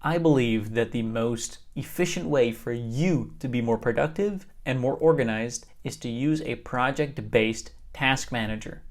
I believe that the most efficient way for you to be more productive and more organized is to use a project-based task manager.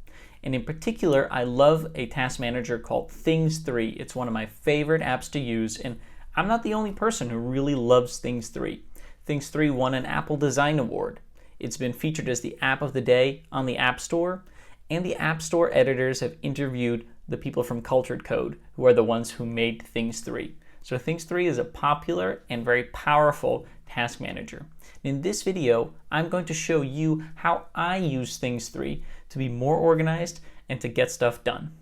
And in particular, I love a task manager called Things 3. It's one of my favorite apps to use, and I'm not the only person who really loves Things 3. Things 3 won an Apple Design Award. It's been featured as the app of the day on the App Store, and the App Store editors have interviewed the people from Cultured Code, who are the ones who made Things 3. So Things 3 is a popular and very powerful task manager. In this video, I'm going to show you how I use Things 3 to be more organized and to get stuff done.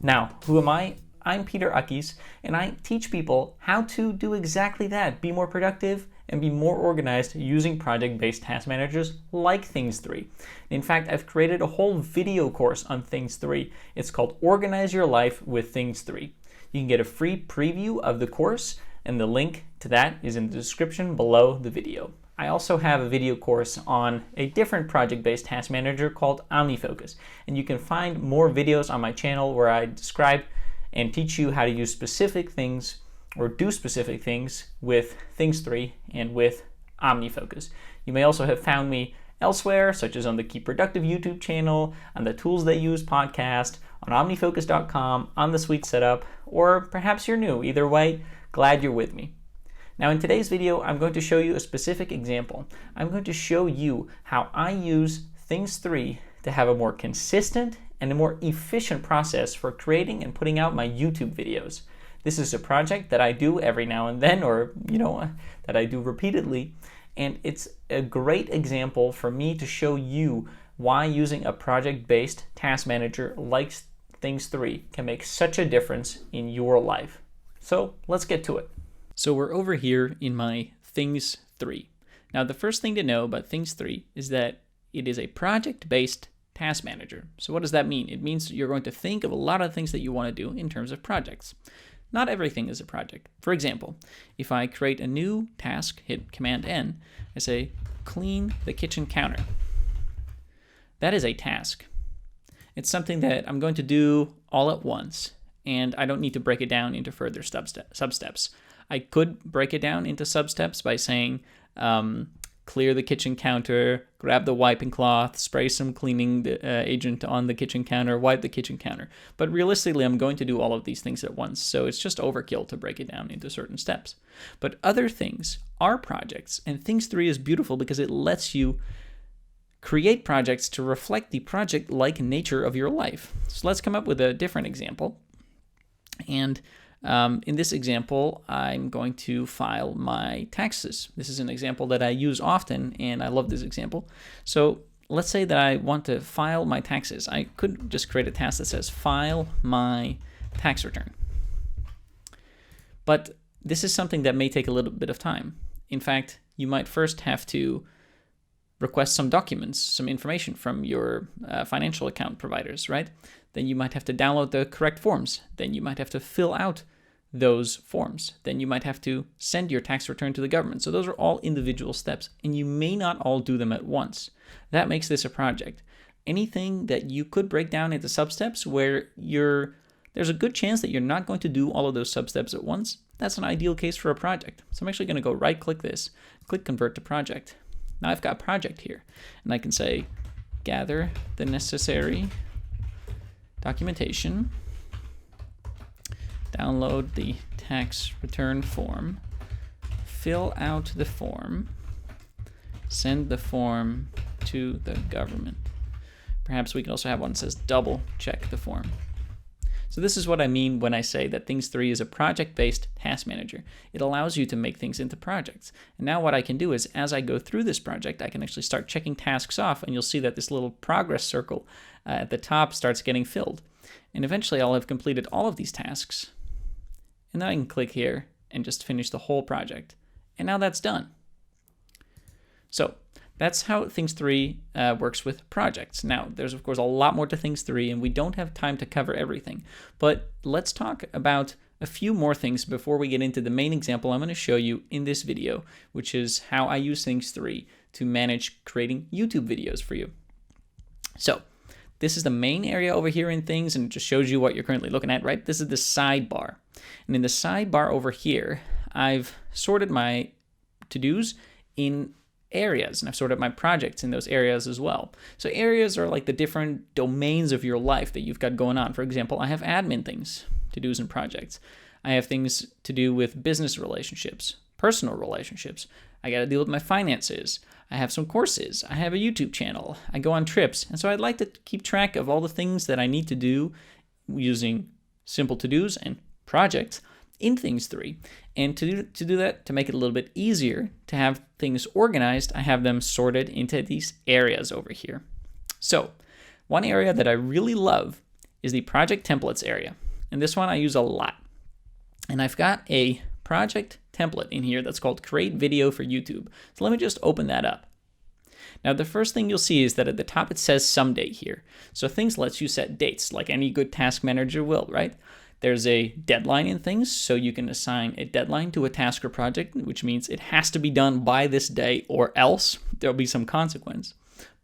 Now, who am I? I'm Peter Uckes, and I teach people how to do exactly that, be more productive and be more organized using project-based task managers like Things 3. In fact, I've created a whole video course on Things 3. It's called Organize Your Life with Things 3. You can get a free preview of the course, and the link to that is in the description below the video. I also have a video course on a different project-based task manager called OmniFocus, and you can find more videos on my channel where I describe and teach you how to use specific things or do specific things with Things 3 and with OmniFocus. You may also have found me elsewhere, such as on the Keep Productive YouTube channel, on the Tools That Use podcast, on omnifocus.com, on the Suite Setup, or perhaps you're new. Either way, glad you're with me. Now in today's video, I'm going to show you a specific example. I'm going to show you how I use Things 3 to have a more consistent and a more efficient process for creating and putting out my YouTube videos. This is a project that I do every now and then, or that I do repeatedly, and it's a great example for me to show you why using a project-based task manager like Things 3 can make such a difference in your life. So let's get to it. So we're over here in my Things 3. Now the first thing to know about Things 3 is that it is a project-based task manager. So what does that mean? It means you're going to think of a lot of things that you want to do in terms of projects. Not everything is a project. For example, if I create a new task, hit Command N, I say clean the kitchen counter. That is a task. It's something that I'm going to do all at once, and I don't need to break it down into further sub-steps. I could break it down into sub-steps by saying clear the kitchen counter, grab the wiping cloth, spray some cleaning agent on the kitchen counter, wipe the kitchen counter. But realistically, I'm going to do all of these things at once, so it's just overkill to break it down into certain steps. But other things are projects, and Things 3 is beautiful because it lets you create projects to reflect the project-like nature of your life. So let's come up with a different example. And in this example, I'm going to file my taxes. This is an example that I use often, and I love this example. So let's say that I want to file my taxes. I could just create a task that says file my tax return. But this is something that may take a little bit of time. In fact, you might first have to request some documents, some information from your financial account providers, right? Then you might have to download the correct forms. Then you might have to fill out those forms. Then you might have to send your tax return to the government. So those are all individual steps, and you may not all do them at once. That makes this a project. Anything that you could break down into sub-steps where there's a good chance that you're not going to do all of those sub-steps at once, that's an ideal case for a project. So I'm actually going to go right-click this, click Convert to Project. Now I've got project here, and I can say gather the necessary documentation, download the tax return form, fill out the form, send the form to the government. Perhaps we can also have one that says double check the form. So this is what I mean when I say that Things 3 is a project-based task manager. It allows you to make things into projects. And now what I can do is, as I go through this project, I can actually start checking tasks off, and you'll see that this little progress circle at the top starts getting filled. And eventually I'll have completed all of these tasks. And then I can click here and just finish the whole project. And now that's done. So that's how Things 3 works with projects. Now, there's of course a lot more to Things 3, and we don't have time to cover everything. But let's talk about a few more things before we get into the main example I'm going to show you in this video, which is how I use Things 3 to manage creating YouTube videos for you. So this is the main area over here in things, and it just shows you what you're currently looking at, right? This is the sidebar. And in the sidebar over here, I've sorted my to-dos in areas, and I've sorted my projects in those areas as well. So areas are like the different domains of your life that you've got going on. For example, I have admin things, to-dos and projects. I have things to do with business relationships, personal relationships. I got to deal with my finances. I have some courses. I have a YouTube channel. I go on trips. And so I'd like to keep track of all the things that I need to do using simple to-dos and projects in Things 3. And to do that, to make it a little bit easier to have things organized, I have them sorted into these areas over here. So one area that I really love is the project templates area. And this one I use a lot. And I've got a project template in here that's called Create Video for YouTube. So let me just open that up. Now the first thing you'll see is that at the top it says someday here. So Things lets you set dates like any good task manager will, right? There's a deadline in Things, so you can assign a deadline to a task or project, which means it has to be done by this day or else there'll be some consequence.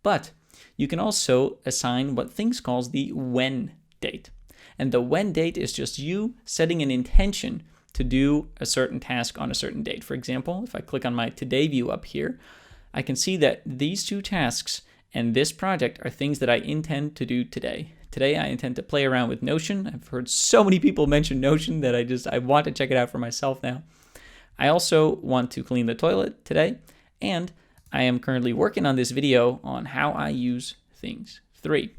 But you can also assign what Things calls the when date. And the when date is just you setting an intention to do a certain task on a certain date. For example, if I click on my Today view up here, I can see that these two tasks and this project are things that I intend to do today. Today, I intend to play around with Notion. I've heard so many people mention Notion that I want to check it out for myself now. I also want to clean the toilet today, and I am currently working on this video on how I use Things 3.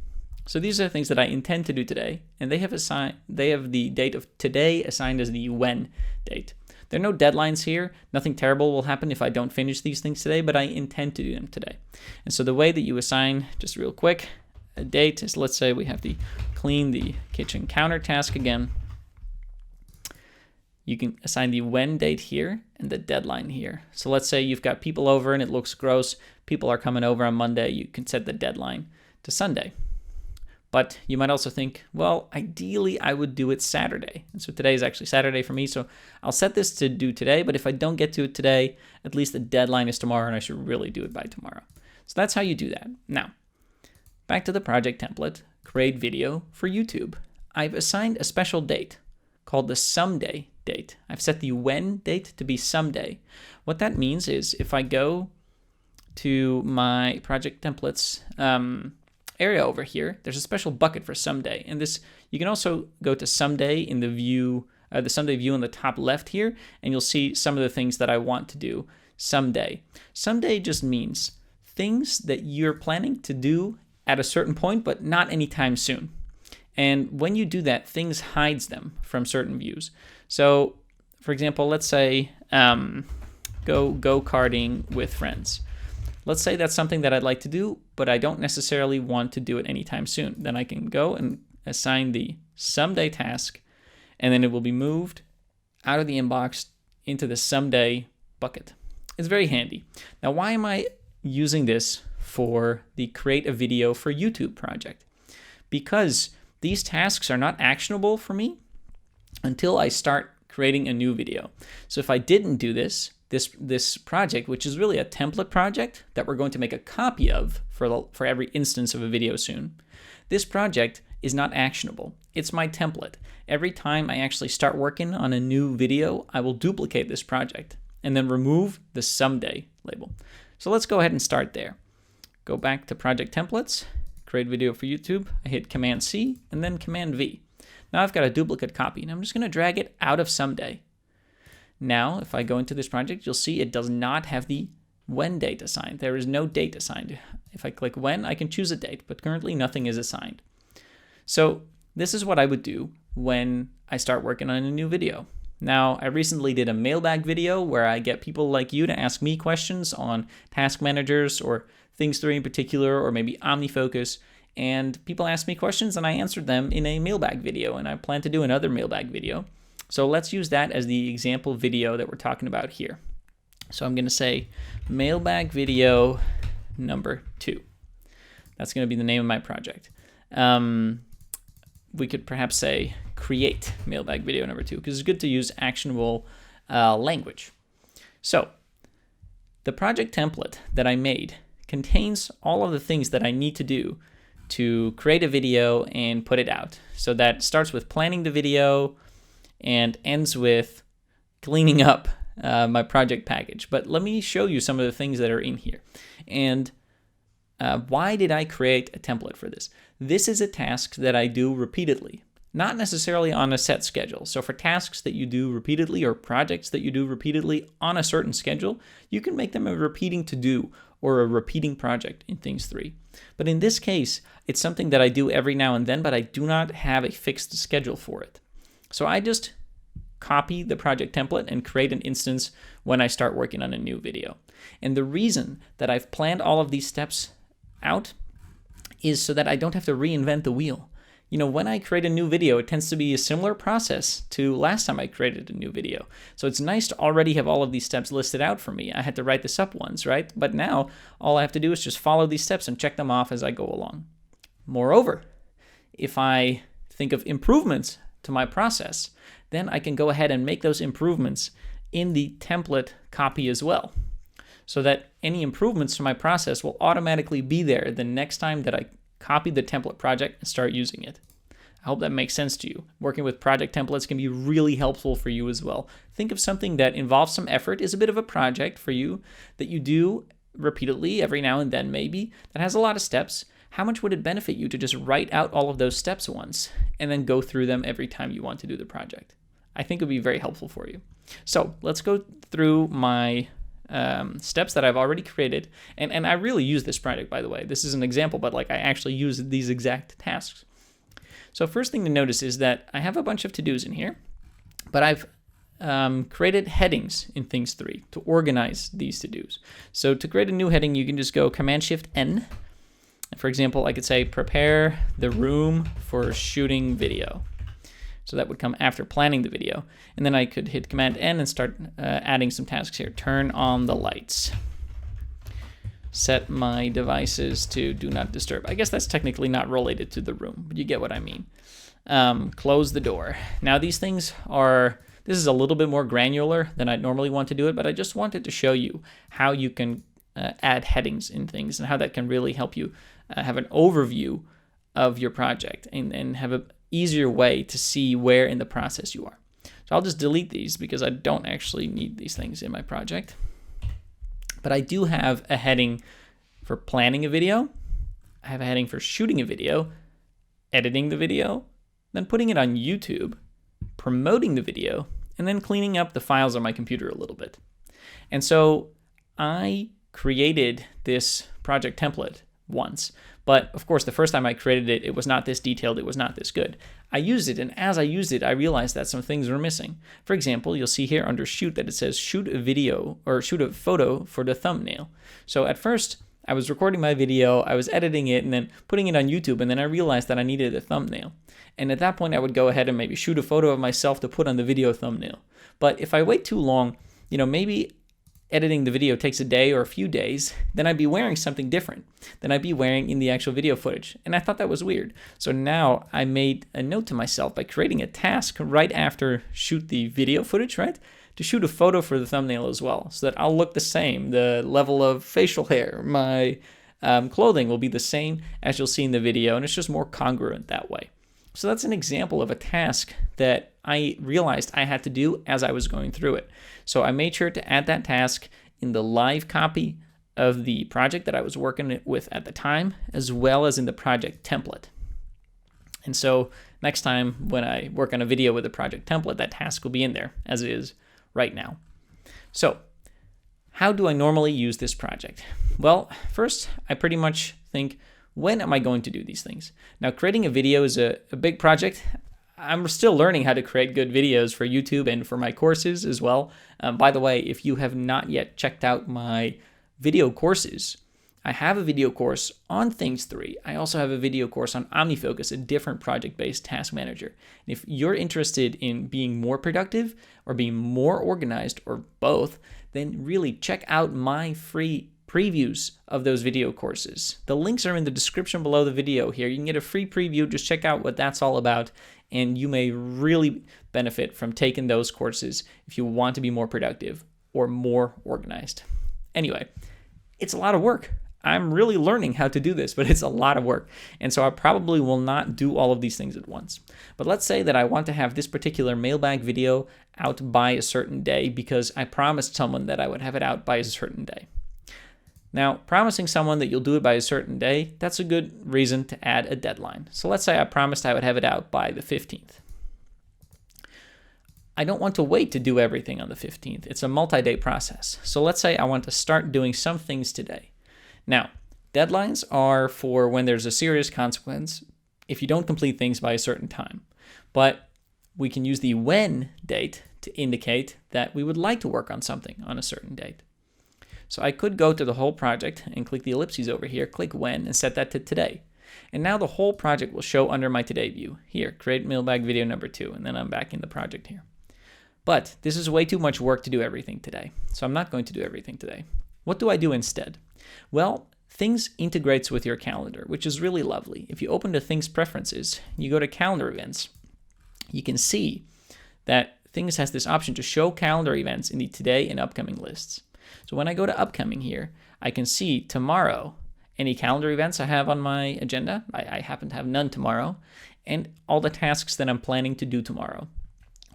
So these are things that I intend to do today, and they have the date of today assigned as the when date. There are no deadlines here. Nothing terrible will happen if I don't finish these things today, but I intend to do them today. And so the way that you assign, just real quick, a date is, let's say we have to clean the kitchen counter task again. You can assign the when date here and the deadline here. So let's say you've got people over and it looks gross. People are coming over on Monday. You can set the deadline to Sunday. But you might also think, well, ideally I would do it Saturday. And so today is actually Saturday for me. So I'll set this to do today. But if I don't get to it today, at least the deadline is tomorrow and I should really do it by tomorrow. So that's how you do that. Now, back to the project template, Create Video for YouTube. I've assigned a special date called the someday date. I've set the when date to be someday. What that means is if I go to my project templates area over here, there's a special bucket for someday. And this, you can also go to someday in the view, the someday view in the top left here, and you'll see some of the things that I want to do someday. Someday just means things that you're planning to do at a certain point, but not anytime soon. And when you do that, Things hides them from certain views. So, for example, let's say go karting with friends. Let's say that's something that I'd like to do, but I don't necessarily want to do it anytime soon. Then I can go and assign the someday task, and then it will be moved out of the inbox into the someday bucket. It's very handy. Now, why am I using this for the Create a Video for YouTube project? Because these tasks are not actionable for me until I start creating a new video. So if I didn't do this project, which is really a template project that we're going to make a copy of for every instance of a video soon, this project is not actionable. It's my template. Every time I actually start working on a new video, I will duplicate this project and then remove the someday label. So let's go ahead and start there. Go back to Project Templates, Create Video for YouTube. I hit Command C and then Command V. Now I've got a duplicate copy, and I'm just going to drag it out of someday. Now, if I go into this project, you'll see it does not have the when date assigned. There is no date assigned. If I click when, I can choose a date, but currently nothing is assigned. So this is what I would do when I start working on a new video. Now, I recently did a mailbag video where I get people like you to ask me questions on task managers or Things 3 in particular, or maybe OmniFocus. And people asked me questions and I answered them in a mailbag video, and I plan to do another mailbag video. So let's use that as the example video that we're talking about here. So I'm going to say mailbag video number 2. That's going to be the name of my project. We could perhaps say create mailbag video number 2, because it's good to use actionable language. So the project template that I made contains all of the things that I need to do to create a video and put it out. So that starts with planning the video and ends with cleaning up my project package. But let me show you some of the things that are in here. And why did I create a template for this? This is a task that I do repeatedly, not necessarily on a set schedule. So for tasks that you do repeatedly or projects that you do repeatedly on a certain schedule, you can make them a repeating to-do or a repeating project in Things 3. But in this case, it's something that I do every now and then, but I do not have a fixed schedule for it. So I just copy the project template and create an instance when I start working on a new video. And the reason that I've planned all of these steps out is so that I don't have to reinvent the wheel. You know, when I create a new video, it tends to be a similar process to last time I created a new video. So it's nice to already have all of these steps listed out for me. I had to write this up once, right? But now all I have to do is just follow these steps and check them off as I go along. Moreover, if I think of improvements to my process, then I can go ahead and make those improvements in the template copy as well, so that any improvements to my process will automatically be there the next time that I copy the template project and start using it. I hope that makes sense to you. Working with project templates can be really helpful for you as well. Think of something that involves some effort, is a bit of a project for you, that you do repeatedly every now and then maybe, that has a lot of steps. How much would it benefit you to just write out all of those steps once and then go through them every time you want to do the project? I think it would be very helpful for you. So let's go through my steps that I've already created. And I really use this project, by the way. This is an example, but like I actually use these exact tasks. So first thing to notice is that I have a bunch of to-dos in here, but I've created headings in Things 3 to organize these to-dos. So to create a new heading, you can just go Command-Shift-N. For example, I could say prepare the room for shooting video. So that would come after planning the video. And then I could hit Command-N and start adding some tasks here. Turn on the lights. Set my devices to do not disturb. I guess that's technically not related to the room, but you get what I mean. Close the door. Now these things are, this is a little bit more granular than I'd normally want to do it, but I just wanted to show you how you can add headings in things and how that can really help you have an overview of your project and have an easier way to see where in the process you are. So I'll just delete these because I don't actually need these things in my project. But I do have a heading for planning a video. I have a heading for shooting a video, editing the video, then putting it on YouTube, promoting the video, and then cleaning up the files on my computer a little bit. And so I created this project template once, but of course the first time I created it, it was not this detailed, it was not this good. I used it, and as I used it, I realized that some things were missing. For example, you'll see here under shoot that it says shoot a video or shoot a photo for the thumbnail. So at first I was recording my video, I was editing it and then putting it on YouTube, and then I realized that I needed a thumbnail. And at that point I would go ahead and maybe shoot a photo of myself to put on the video thumbnail. But if I wait too long, maybe editing the video takes a day or a few days, then I'd be wearing something different than I'd be wearing in the actual video footage. And I thought that was weird. So now I made a note to myself by creating a task right after shoot the video footage, right? To shoot a photo for the thumbnail as well, so that I'll look the same. The level of facial hair, my clothing will be the same as you'll see in the video, and it's just more congruent that way. So that's an example of a task that I realized I had to do as I was going through it. So I made sure to add that task in the live copy of the project that I was working with at the time, as well as in the project template. And so next time when I work on a video with a project template, that task will be in there as it is right now. So how do I normally use this project? Well, first, I pretty much think, when am I going to do these things? Now, creating a video is a big project. I'm still learning how to create good videos for YouTube and for my courses as well. By the way, if you have not yet checked out my video courses, I have a video course on Things 3. I also have a video course on OmniFocus, a different project-based task manager. And if you're interested in being more productive or being more organized or both, then really check out my free previews of those video courses. The links are in the description below the video here. You can get a free preview. Just check out what that's all about, and you may really benefit from taking those courses if you want to be more productive or more organized. Anyway, it's a lot of work. I'm really learning how to do this, but it's a lot of work. And so I probably will not do all of these things at once. But let's say that I want to have this particular mailbag video out by a certain day because I promised someone that I would have it out by a certain day. Now, promising someone that you'll do it by a certain day, that's a good reason to add a deadline. So let's say I promised I would have it out by the 15th. I don't want to wait to do everything on the 15th. It's a multi-day process. So let's say I want to start doing some things today. Now, deadlines are for when there's a serious consequence if you don't complete things by a certain time. But we can use the when date to indicate that we would like to work on something on a certain date. So I could go to the whole project and click the ellipses over here, click when, and set that to today. And now the whole project will show under my today view. Here, create mailbag video number 2, and then I'm back in the project here. But this is way too much work to do everything today. So I'm not going to do everything today. What do I do instead? Well, Things integrates with your calendar, which is really lovely. If you open to Things Preferences, you go to Calendar Events, you can see that Things has this option to show calendar events in the today and upcoming lists. So when I go to upcoming here, I can see tomorrow any calendar events I have on my agenda. I happen to have none tomorrow, and all the tasks that I'm planning to do tomorrow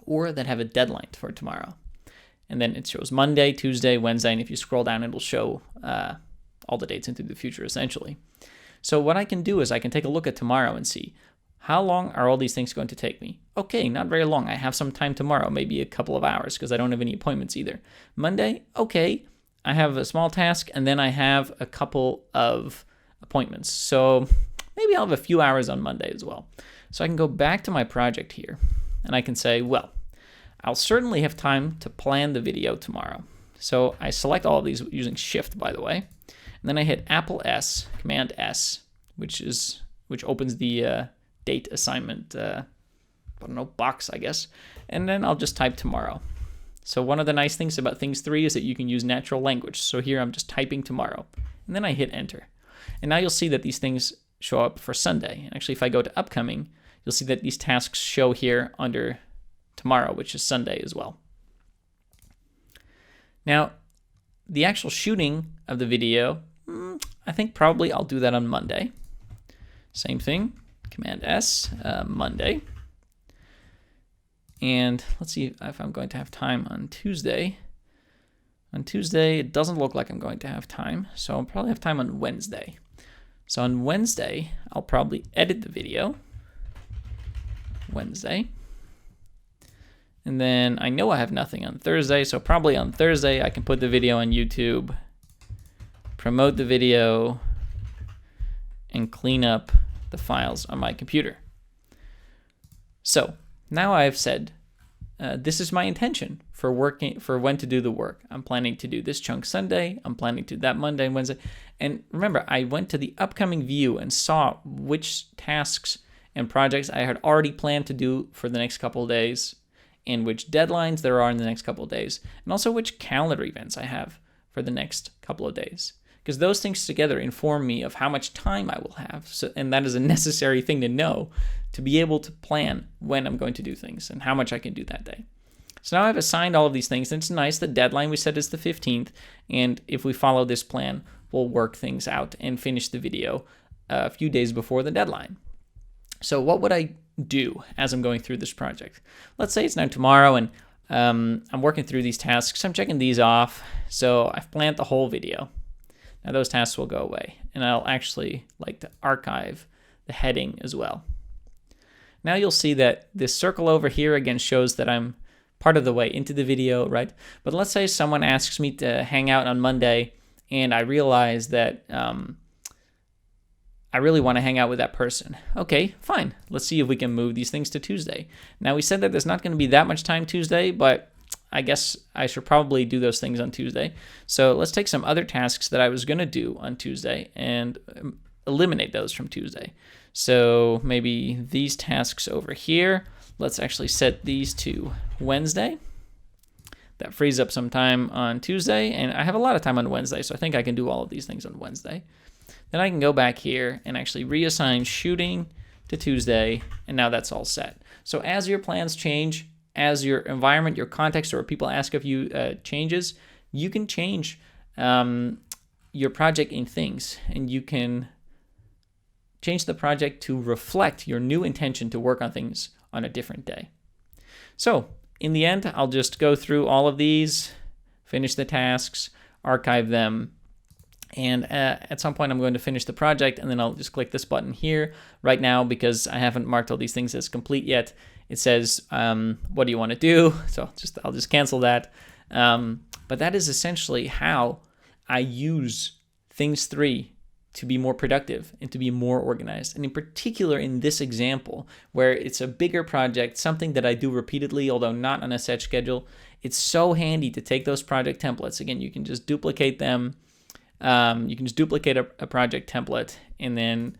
or that have a deadline for tomorrow. And then it shows Monday, Tuesday, Wednesday, and if you scroll down, it'll show all the dates into the future, essentially. So what I can do is I can take a look at tomorrow and see, how long are all these things going to take me? Okay, not very long. I have some time tomorrow, maybe a couple of hours, because I don't have any appointments either. Monday, okay, I have a small task, and then I have a couple of appointments. So maybe I'll have a few hours on Monday as well. So I can go back to my project here, and I can say, well, I'll certainly have time to plan the video tomorrow. So I select all of these using Shift, by the way. And then I hit Apple S, Command S, which opens the date assignment, box, I guess. And then I'll just type tomorrow. So one of the nice things about Things 3 is that you can use natural language. So here I'm just typing tomorrow. And then I hit Enter. And now you'll see that these things show up for Sunday. And actually, if I go to Upcoming, you'll see that these tasks show here under tomorrow, which is Sunday as well. Now, the actual shooting of the video, I think probably I'll do that on Monday. Same thing, Command S, Monday. And let's see if I'm going to have time on Tuesday. On Tuesday, it doesn't look like I'm going to have time, so I'll probably have time on Wednesday. So on Wednesday, I'll probably edit the video. Wednesday. And then I know I have nothing on Thursday, so probably on Thursday I can put the video on YouTube, promote the video, and clean up the files on my computer. So now I've said this is my intention for when to do the work. I'm planning to do this chunk Sunday. I'm planning to do that Monday and Wednesday. And remember, I went to the upcoming view and saw which tasks and projects I had already planned to do for the next couple of days, and which deadlines there are in the next couple of days, and also which calendar events I have for the next couple of days. Because those things together inform me of how much time I will have, and that is a necessary thing to know to be able to plan when I'm going to do things and how much I can do that day. So now I've assigned all of these things, and it's nice. The deadline we set is the 15th, and if we follow this plan, we'll work things out and finish the video a few days before the deadline. So what would I do as I'm going through this project? Let's say it's now tomorrow, and I'm working through these tasks. I'm checking these off. So I've planned the whole video. Now those tasks will go away, and I'll actually like to archive the heading as well. Now you'll see that this circle over here again shows that I'm part of the way into the video, right? But let's say someone asks me to hang out on Monday, and I realize that I really want to hang out with that person. Okay, fine. Let's see if we can move these things to Tuesday. Now, we said that there's not going to be that much time Tuesday, but I guess I should probably do those things on Tuesday. So let's take some other tasks that I was going to do on Tuesday and eliminate those from Tuesday. So maybe these tasks over here, let's actually set these to Wednesday. That frees up some time on Tuesday, and I have a lot of time on Wednesday, so I think I can do all of these things on Wednesday. Then I can go back here and actually reassign shooting to Tuesday, and now that's all set. So as your plans change, as your environment, your context, or people ask of you changes, you can change your project in Things, and you can change the project to reflect your new intention to work on things on a different day. So in the end, I'll just go through all of these, finish the tasks, archive them, and at some point I'm going to finish the project, and then I'll just click this button here. Right now, because I haven't marked all these things as complete yet, it says, what do you want to do? So I'll just cancel that. But that is essentially how I use Things 3 to be more productive and to be more organized. And in particular, in this example, where it's a bigger project, something that I do repeatedly, although not on a set schedule, it's so handy to take those project templates. Again, you can just duplicate them. You can just duplicate a project template and then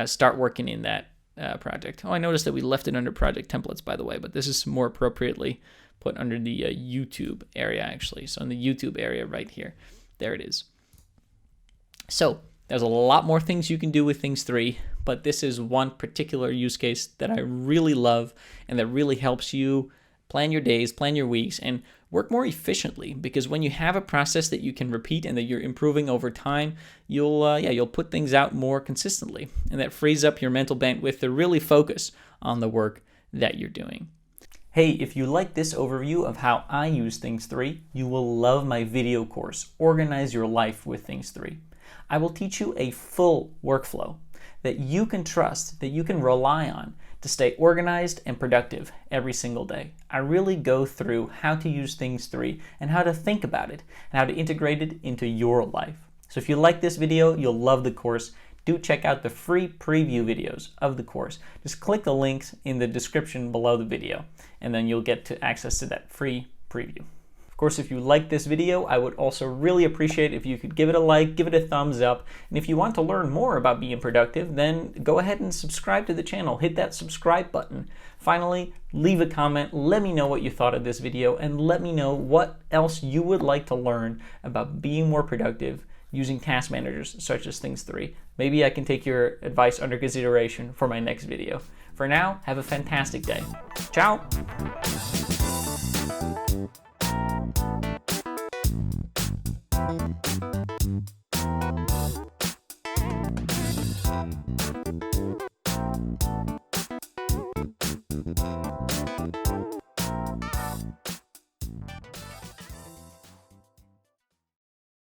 start working in that project. Oh, I noticed that we left it under project templates, by the way, but this is more appropriately put under the YouTube area, actually. So in the YouTube area right here, there it is. So there's a lot more things you can do with Things 3, but this is one particular use case that I really love and that really helps you plan your days, plan your weeks, and work more efficiently, because when you have a process that you can repeat and that you're improving over time, you'll put things out more consistently, and that frees up your mental bandwidth to really focus on the work that you're doing. Hey, if you like this overview of how I use Things 3, you will love my video course, Organize Your Life with Things 3. I will teach you a full workflow that you can trust, that you can rely on to stay organized and productive every single day. I really go through how to use Things 3 and how to think about it and how to integrate it into your life. So if you like this video, you'll love the course. Do check out the free preview videos of the course. Just click the links in the description below the video, and then you'll get to access to that free preview. Of course, if you like this video, I would also really appreciate if you could give it a like, give it a thumbs up, and if you want to learn more about being productive, then go ahead and subscribe to the channel. Hit that subscribe button. Finally, leave a comment, let me know what you thought of this video, and let me know what else you would like to learn about being more productive using task managers such as Things 3. Maybe I can take your advice under consideration for my next video. For now, have a fantastic day. Ciao!